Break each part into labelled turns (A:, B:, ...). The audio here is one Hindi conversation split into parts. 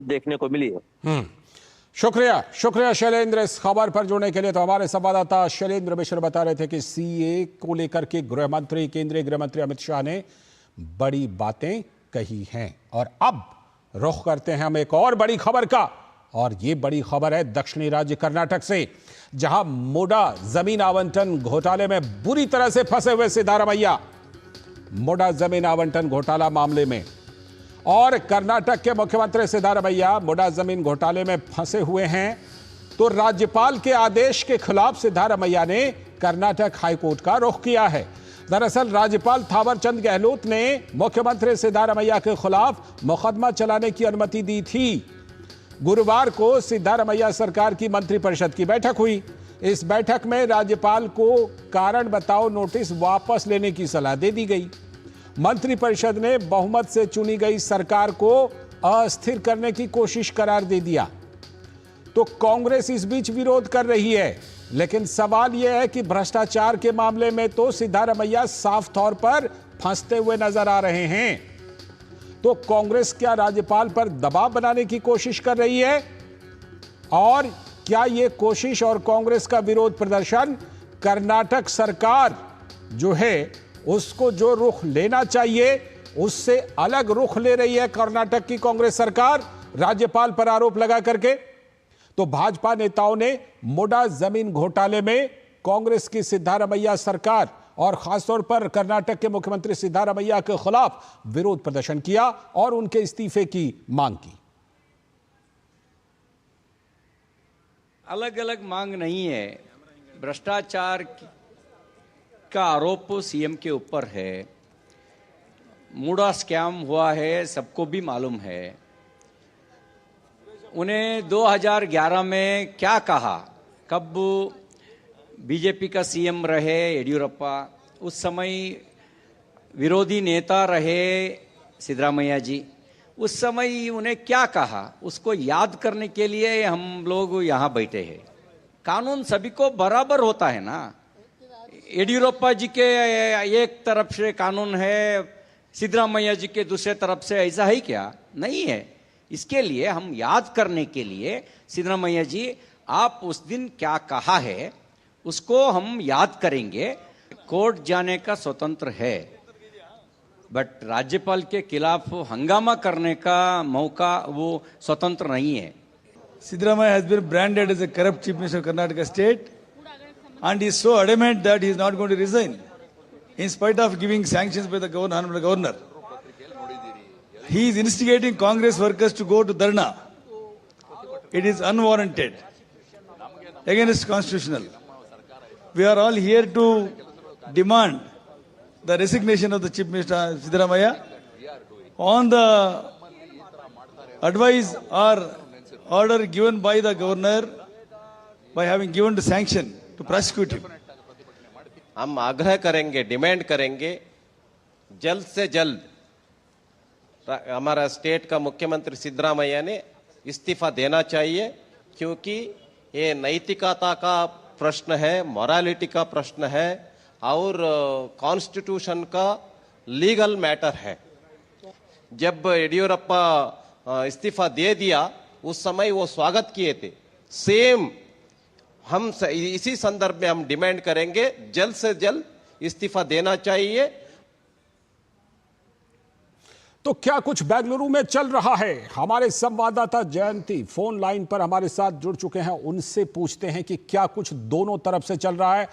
A: देखने को मिली है।
B: शुक्रिया शुक्रिया शैलेंद्र, इस खबर पर जुड़ने के लिए। तो हमारे संवाददाता शैलेंद्र मिश्र बता रहे थे कि सीए को लेकर के केंद्रीय गृह मंत्री अमित शाह ने बड़ी बातें कही हैं। और अब रुख करते हैं हम एक और बड़ी खबर का, और ये बड़ी खबर है दक्षिणी राज्य कर्नाटक से, जहां मोडा जमीन आवंटन घोटाले में बुरी तरह से फंसे हुए सिद्धारमैया। मोडा जमीन आवंटन घोटाला मामले में और कर्नाटक के मुख्यमंत्री सिद्धारमैया मोडा जमीन घोटाले में फंसे हुए हैं। तो राज्यपाल के आदेश के खिलाफ सिद्धारमैया ने कर्नाटक हाईकोर्ट का रुख किया है। दरअसल राज्यपाल थावरचंद गहलोत ने मुख्यमंत्री सिद्धारमैया के खिलाफ मुकदमा चलाने की अनुमति दी थी। गुरुवार को सिद्धारमैया सरकार की मंत्रिपरिषद की बैठक हुई। इस बैठक में राज्यपाल को कारण बताओ नोटिस वापस लेने की सलाह दे दी गई। मंत्रिपरिषद ने बहुमत से चुनी गई सरकार को अस्थिर करने की कोशिश करार दे दिया। तो कांग्रेस इस बीच विरोध कर रही है, लेकिन सवाल यह है कि भ्रष्टाचार के मामले में तो सिद्धारमैया साफ तौर पर फंसते हुए नजर आ रहे हैं। तो कांग्रेस क्या राज्यपाल पर दबाव बनाने की कोशिश कर रही है? और क्या यह कोशिश और कांग्रेस का विरोध प्रदर्शन कर्नाटक सरकार जो है उसको जो रुख लेना चाहिए उससे अलग रुख ले रही है कर्नाटक की कांग्रेस सरकार राज्यपाल पर आरोप लगा करके? तो भाजपा नेताओं ने मोडा जमीन घोटाले में कांग्रेस की सिद्धारमैया सरकार और खासतौर पर कर्नाटक के मुख्यमंत्री सिद्धारमैया के खिलाफ विरोध प्रदर्शन किया और उनके इस्तीफे की मांग की।
C: अलग अलग मांग नहीं है। भ्रष्टाचार का आरोप सीएम के ऊपर है। मूडा स्कैम हुआ है, सबको भी मालूम है। उन्हें 2011 में क्या कहा, कब बीजेपी का सीएम रहे येडियुरप्पा, उस समय विरोधी नेता रहे सिद्धरामैया जी, उस समय उन्हें क्या कहा उसको याद करने के लिए हम लोग यहाँ बैठे हैं। कानून सभी को बराबर होता है ना। येडियुरप्पा जी के एक तरफ से कानून है, सिद्धरामैया जी के दूसरे तरफ से, ऐसा है क्या? नहीं है। इसके लिए हम याद करने के लिए सिद्धरामैया जी आप उस दिन क्या कहा है उसको हम याद करेंगे। कोर्ट जाने का स्वतंत्र है, बट राज्यपाल के खिलाफ हंगामा करने का मौका वो स्वतंत्र नहीं है।
D: Siddaramaiah has been branded as a corrupt chief minister of Karnataka state, and he is so adamant that he is not going to resign, in spite of giving sanctions by the governor, honorable governor. He is instigating Congress workers to go to Dharna. It is unwarranted, against constitutional. We are all here to demand the resignation of the chief minister Siddaramaiah on the advice or order given by the governor by having given the sanction to prosecute him.
E: हम आग्रह करेंगे, डिमांड करेंगे, जल्द से जल्द हमारा स्टेट का मुख्यमंत्री सिद्धरामैया ने इस्तीफा देना चाहिए, क्योंकि ये नैतिकता का प्रश्न है, मोरालिटी का प्रश्न है और कॉन्स्टिट्यूशन का लीगल मैटर है। जब येडियुरप्पा इस्तीफा दे दिया उस समय वो स्वागत किए थे। सेम हम इसी संदर्भ में हम डिमांड करेंगे, जल्द से जल्द इस्तीफा देना चाहिए।
B: तो क्या कुछ बेंगलुरु में चल रहा है? हमारे संवाददाता जयंती फोन लाइन पर हमारे साथ जुड़ चुके हैं, उनसे पूछते हैं कि क्या कुछ दोनों तरफ से चल रहा है।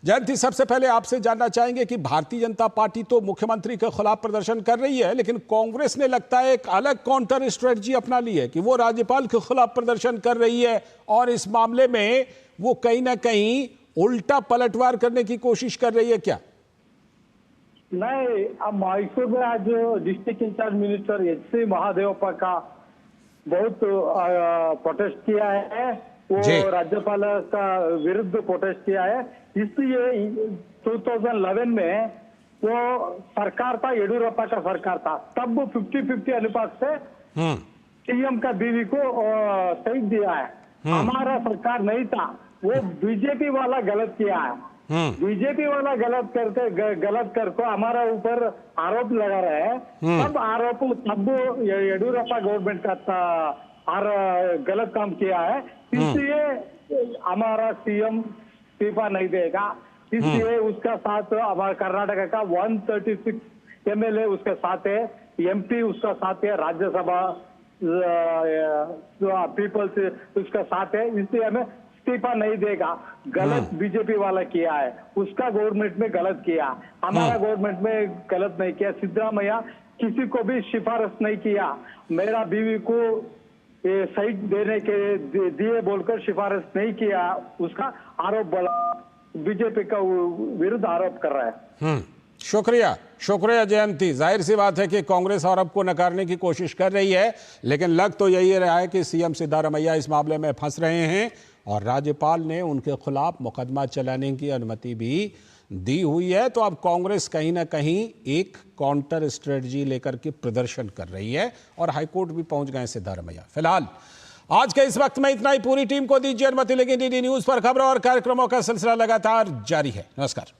B: जयंती, सबसे पहले आपसे जानना चाहेंगे कि भारतीय जनता पार्टी तो मुख्यमंत्री के खिलाफ प्रदर्शन कर रही है, लेकिन कांग्रेस ने लगता है एक अलग काउंटर स्ट्रेटजी अपना ली है कि वो राज्यपाल के खिलाफ प्रदर्शन कर रही है और इस मामले में वो कहीं ना कहीं उल्टा पलटवार करने की कोशिश कर रही है। क्या
F: नहीं, अब मैसूर में आज डिस्ट्रिक्ट इंचार्ज मिनिस्टर एच.सी. महादेवप्पा का बहुत प्रोटेस्ट किया है। वो राज्यपाल का विरुद्ध प्रोटेस्ट किया है। इसलिए 2011 में वो सरकार था, येडियुरप्पा का सरकार था, तब 50-50 अनुपात से सीएम का बीवी को सही दिया है। हमारा सरकार नहीं था, वो बीजेपी वाला गलत किया है। बीजेपी वाला गलत करके हमारा ऊपर आरोप लगा रहे हैं। सब आरोप तब येडियुरप्पा गवर्नमेंट का गलत काम किया है, इसलिए हमारा सीएम इस्तीफा नहीं देगा। इसलिए उसका साथ हमारा कर्नाटक का 136 एमएलए उसके साथ है, एमपी उसका साथ है, राज्यसभा पीपल्स उसका साथ है, इसलिए हमें इस्तीफा नहीं देगा। गलत बीजेपी वाला किया है, उसका गवर्नमेंट में गलत किया, हमारा गवर्नमेंट में गलत नहीं किया। सिद्धरामैया किसी को भी सिफारिश नहीं किया, मेरा बीवी को साइट देने के दिए बोलकर सिफारिश नहीं किया, उसका आरोप बोला, बीजेपी का विरुद्ध आरोप कर रहा है।
B: शुक्रिया शुक्रिया जयंती। जाहिर सी बात है कि कांग्रेस आरोप को नकारने की कोशिश कर रही है, लेकिन लग तो यही रहा है कि सीएम सिद्धरामैया इस मामले में फंस रहे हैं और राज्यपाल ने उनके खिलाफ मुकदमा चलाने की अनुमति भी दी हुई है। तो अब कांग्रेस कहीं ना कहीं एक काउंटर स्ट्रेटजी लेकर के प्रदर्शन कर रही है और हाईकोर्ट भी पहुंच गए सिद्धरामैया। फिलहाल आज के इस वक्त में इतना ही। पूरी टीम को दीजिए अनुमति, लेकिन डीडी न्यूज पर खबरों और कार्यक्रमों का सिलसिला लगातार जारी है। नमस्कार।